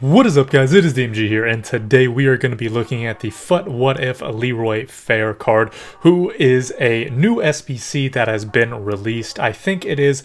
What is up, guys? It is DMG here, and today we are going to be looking at the FUT What If Leroy Fer card, who is a new SBC that has been released. I think it is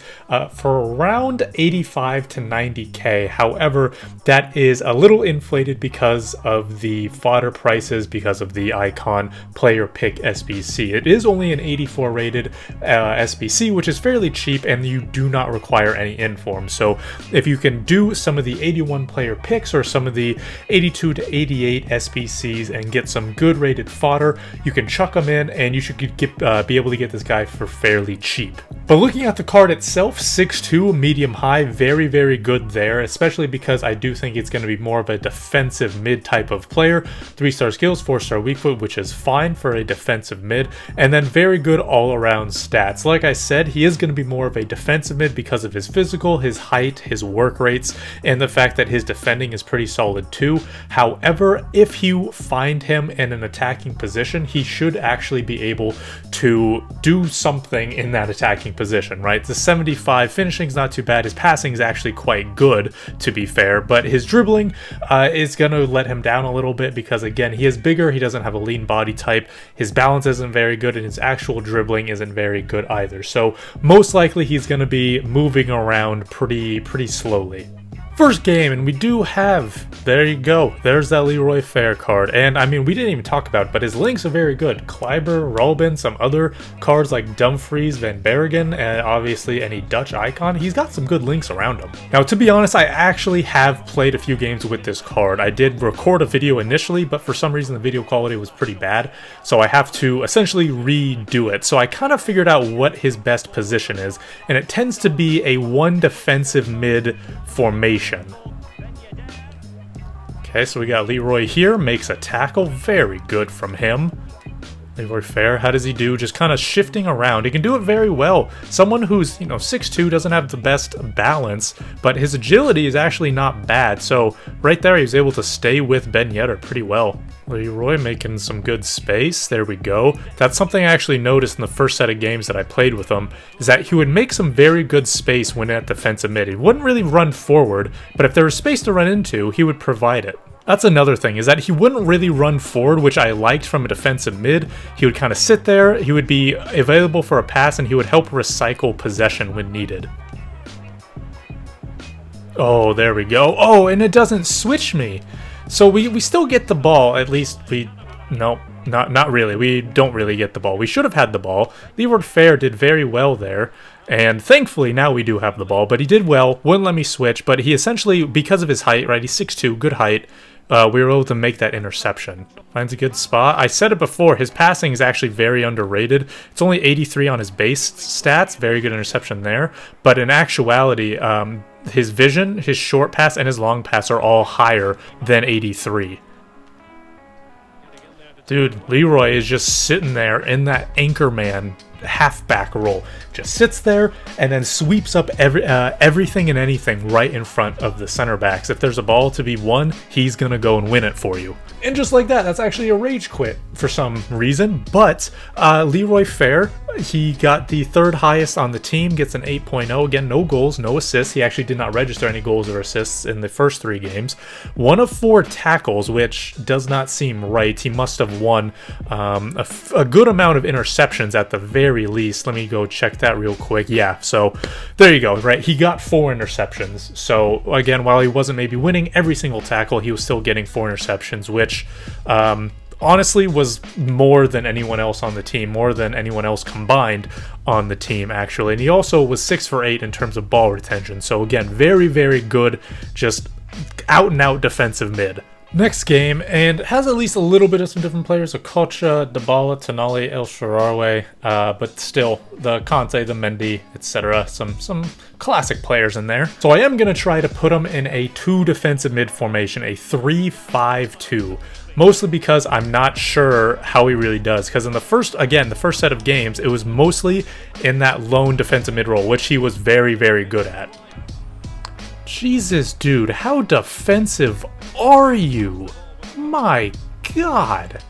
for around 85 to 90k. However, that is a little inflated because of the fodder prices, because of the icon player pick SBC. It is only an 84 rated SBC, which is fairly cheap, and you do not require any inform. So if you can do some of the 81 player picks or some of the 82 to 88 SBCs and get some good rated fodder, you can chuck them in and you should be able to get this guy for fairly cheap. But looking at the card itself, 6'2", medium high, very, very good there, especially because I do think it's going to be more of a defensive mid type of player. 3-star skills, 4-star weak foot, which is fine for a defensive mid, and then very good all-around stats. Like I said, he is going to be more of a defensive mid because of his physical, his height, his work rates, and the fact that his defending is pretty solid too. However, if you find him in an attacking position, he should actually be able to do something in that attacking position, right? The 75 finishing is not too bad. His passing is actually quite good, to be fair, but his dribbling is going to let him down a little bit because, again, he is bigger, he doesn't have a lean body type, his balance isn't very good, and his actual dribbling isn't very good either. So most likely he's going to be moving around pretty slowly. First game, and we do have, there you go, there's that Leroy Fer card. And I mean, we didn't even talk about it, but his links are very good. Kleiber, Robin, some other cards like Dumfries, Van Bergen, and obviously any Dutch icon. He's got some good links around him. Now, to be honest, I actually have played a few games with this card. I did record a video initially, but for some reason the video quality was pretty bad, so I have to essentially redo it. So I kind of figured out what his best position is, and it tends to be a one defensive mid formation. Okay, so we got Leroy here, makes a tackle, very good from him. Leroy Fer, how does he do? Just kind of shifting around. He can do it very well. Someone who's, 6'2", doesn't have the best balance, but his agility is actually not bad. So right there, he was able to stay with Ben Yedder pretty well. Leroy making some good space. There we go. That's something I actually noticed in the first set of games that I played with him, is that he would make some very good space when at defensive mid. He wouldn't really run forward, but if there was space to run into, he would provide it. That's another thing, is that he wouldn't really run forward, which I liked from a defensive mid. He would kind of sit there, he would be available for a pass, and he would help recycle possession when needed. Oh, there we go. Oh, and it doesn't switch me. So we still get the ball, at least no, not really. We don't really get the ball. We should have had the ball. Leroy Fer did very well there, and thankfully now we do have the ball, but he did well, wouldn't let me switch, but he essentially, because of his height, right, he's 6'2", good height, we were able to make that interception. Finds a good spot. I said it before, his passing is actually very underrated. It's only 83 on his base stats, very good interception there, but in actuality, his vision, his short pass, and his long pass are all higher than 83. Dude, Leroy is just sitting there in that anchorman halfback role. Just sits there and then sweeps up everything and anything right in front of the center backs. If there's a ball to be won, he's going to go and win it for you. And just like that, that's actually a rage quit for some reason. But Leroy Fer, he got the third highest on the team, gets an 8.0. Again, no goals, no assists. He actually did not register any goals or assists in the first 3 games. 1 of 4 tackles, which does not seem right. He must have won a good amount of interceptions at the very least. Let me go check that real quick. Yeah, so there you go, right? He got 4 interceptions. So again, while he wasn't maybe winning every single tackle, he was still getting 4 interceptions, which honestly was more than anyone else on the team, more than anyone else combined on the team, actually. And he also was 6 for 8 in terms of ball retention. So again, very, very good, just out and out defensive mid. Next game, and has at least a little bit of some different players: Okocha, Dybala, Tonali, El Shaarawy, but still the Conte, the Mendy, etc. Some classic players in there. So I am going to try to put them in a 2 defensive mid formation, a 3-5-2. Mostly because I'm not sure how he really does. Because in the first set of games, it was mostly in that lone defensive mid role, which he was very, very good at. Jesus, dude, how defensive are you? My God.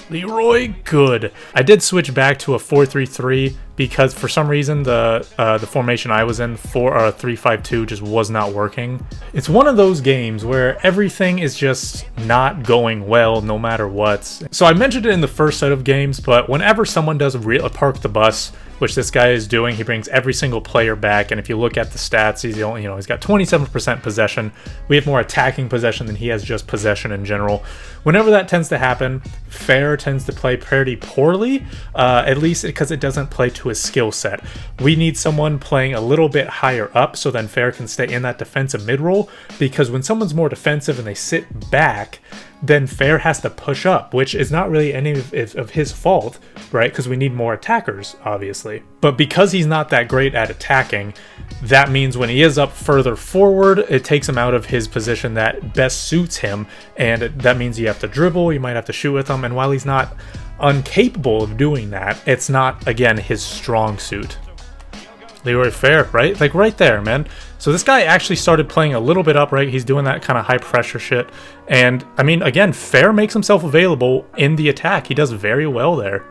Leroy, good. I did switch back to a 4-3-3 because for some reason the formation I was in, 4-3-5-2, just was not working. It's one of those games where everything is just not going well no matter what. So I mentioned it in the first set of games, but whenever someone does park the bus, which this guy is doing, he brings every single player back, and if you look at the stats, he's only, he's got 27% possession. We have more attacking possession than he has just possession in general. Whenever that tends to happen, Fer tends to play pretty poorly, at least because it doesn't play to his skill set. We need someone playing a little bit higher up so then Fer can stay in that defensive mid role, because when someone's more defensive and they sit back, then Fer has to push up, which is not really any of his fault, right? Because we need more attackers, obviously. But because he's not that great at attacking, that means when he is up further forward, it takes him out of his position that best suits him, and that means you have to dribble, you might have to shoot with him, and while he's not incapable of doing that, it's not, again, his strong suit. Leroy Fer, right? Like right there, man. So this guy actually started playing a little bit up, right? He's doing that kind of high pressure shit. And I mean, again, Fer makes himself available in the attack. He does very well there.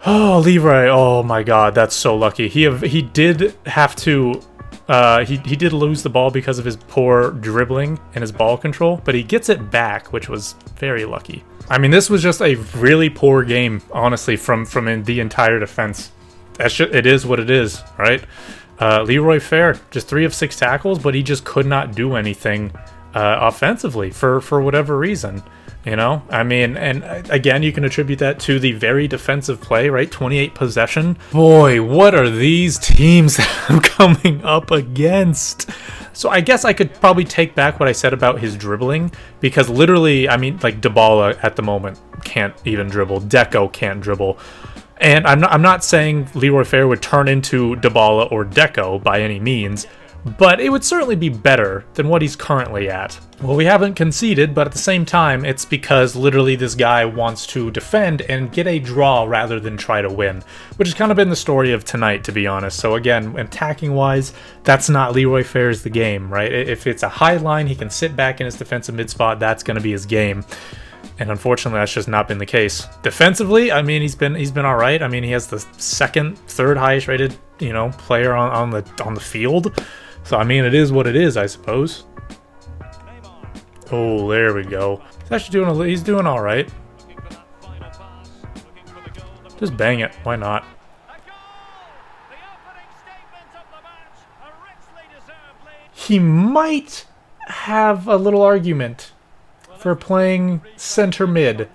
Oh, Leroy. Oh my God, that's so lucky. He did have to he did lose the ball because of his poor dribbling and his ball control, but he gets it back, which was very lucky. I mean, this was just a really poor game, honestly, from the entire defense. It is what it is, right? Leroy Fer, just 3 of 6 tackles, but he just could not do anything offensively for whatever reason. I mean, and again, you can attribute that to the very defensive play, right? 28 possession. Boy, what are these teams coming up against? So I guess I could probably take back what I said about his dribbling, because literally, I mean, like Dybala at the moment can't even dribble. Deco can't dribble. And I'm not saying Leroy Fer would turn into Dybala or Deco by any means, but it would certainly be better than what he's currently at. Well, we haven't conceded, but at the same time, it's because literally this guy wants to defend and get a draw rather than try to win, which has kind of been the story of tonight, to be honest. So again, attacking-wise, that's not Leroy Fer's the game, right? If it's a high line, he can sit back in his defensive mid spot, that's going to be his game. And unfortunately, that's just not been the case. Defensively, I mean, he's been all right. I mean, he has the third highest rated, player on the field. So I mean, it is what it is, I suppose. Oh, there we go. He's doing all right. Just bang it. Why not? He might have a little argument for playing center mid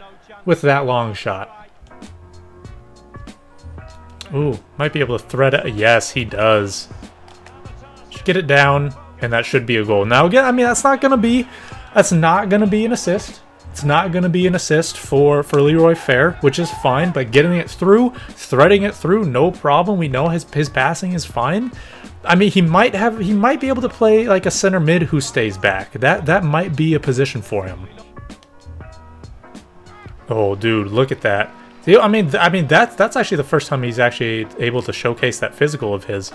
with that long shot. Ooh, might be able to thread it. Yes, he does. Should get it down, and that should be a goal. Now again, I mean, that's not gonna be an assist. It's not gonna be an assist for Leroy Fer, which is fine. But getting it through, threading it through, no problem. We know his passing is fine. I mean, he might be able to play like a center mid who stays back. That might be a position for him. Oh, dude, look at that. See, I mean that's actually the first time he's actually able to showcase that physical of his.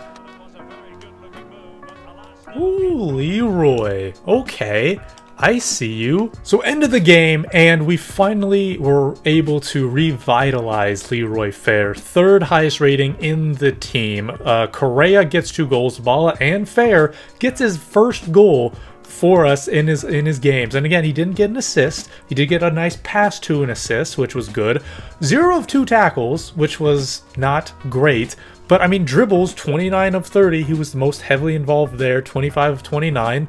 Ooh, Leroy. Okay, I see you. So end of the game, and we finally were able to revitalize Leroy Fer. 3rd highest rating in the team. Correa gets 2 goals. Bala and Fer gets his first goal for us in his games. And again, he didn't get an assist. He did get a nice pass to an assist, which was good. 0 of 2 tackles, which was not great. But I mean, dribbles, 29 of 30. He was the most heavily involved there. 25 of 29.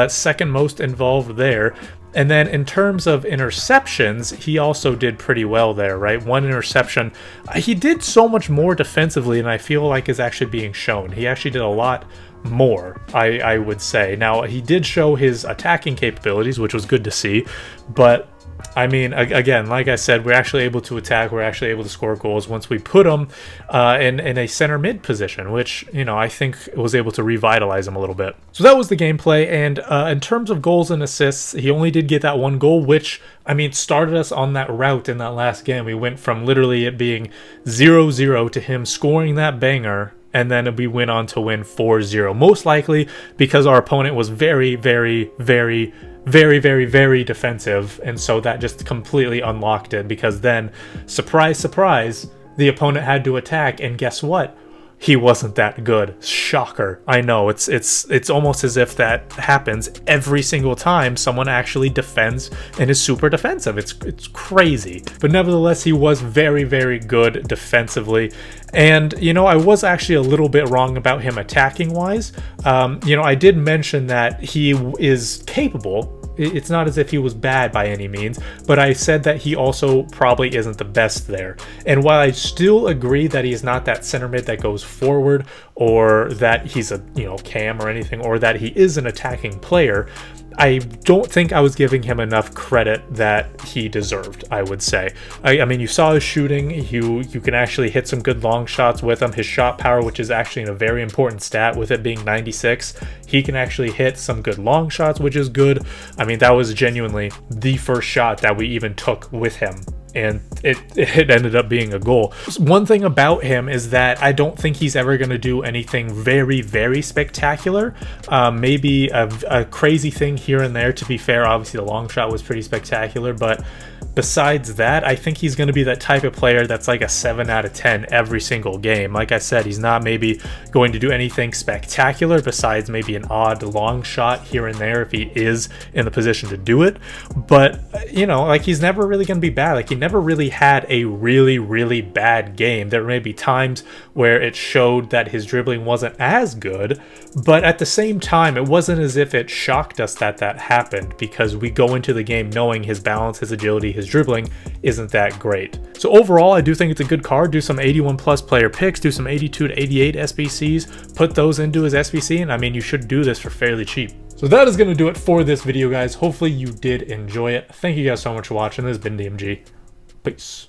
Second most involved there. And then in terms of interceptions, he also did pretty well there, right? 1 interception. He did so much more defensively, and I feel like is actually being shown. He actually did a lot more, I would say. Now, he did show his attacking capabilities, which was good to see. But I mean, again, like I said, we're actually able to attack. We're actually able to score goals once we put him in a center mid position, which, I think was able to revitalize him a little bit. So that was the gameplay. And in terms of goals and assists, he only did get that 1 goal, which, I mean, started us on that route in that last game. We went from literally it being 0-0 to him scoring that banger, and then we went on to win 4-0. Most likely because our opponent was very, very, very, very, very, very defensive, and so that just completely unlocked it, because then, surprise, surprise, the opponent had to attack, and guess what? He wasn't that good. Shocker. I know, it's almost as if that happens every single time someone actually defends and is super defensive. It's crazy. But nevertheless, he was very, very good defensively. And, you know, I was actually a little bit wrong about him attacking wise. You know, I did mention that he is capable. It's not as if he was bad by any means, but I said that he also probably isn't the best there. And while I still agree that he's not that center mid that goes forward, or that he's a, you know, cam or anything, or that he is an attacking player, I don't think I was giving him enough credit that he deserved, I would say. I mean, you saw his shooting. You can actually hit some good long shots with him. His shot power, which is actually a very important stat with it being 96, he can actually hit some good long shots, which is good. I mean, that was genuinely the first shot that we even took with him, and it ended up being a goal. One thing about him is that I don't think he's ever going to do anything very, very spectacular. Maybe a crazy thing here and there. To be fair, obviously the long shot was pretty spectacular, but besides that, I think he's going to be that type of player that's like a 7 out of 10 every single game. Like I said, he's not maybe going to do anything spectacular besides maybe an odd long shot here and there if he is in the position to do it. But, you know, like, he's never really going to be bad. Like, he never really had a really, really bad game. There may be times where it showed that his dribbling wasn't as good, but at the same time, it wasn't as if it shocked us that that happened, because we go into the game knowing his balance, his agility, his dribbling isn't that great. So overall, I do think it's a good card. Do some 81 plus player picks, do some 82 to 88 SBCs, put those into his SBC, and I mean, you should do this for fairly cheap. So that is going to do it for this video, guys. Hopefully you did enjoy it. Thank you guys so much for watching. This has been DMG. Peace.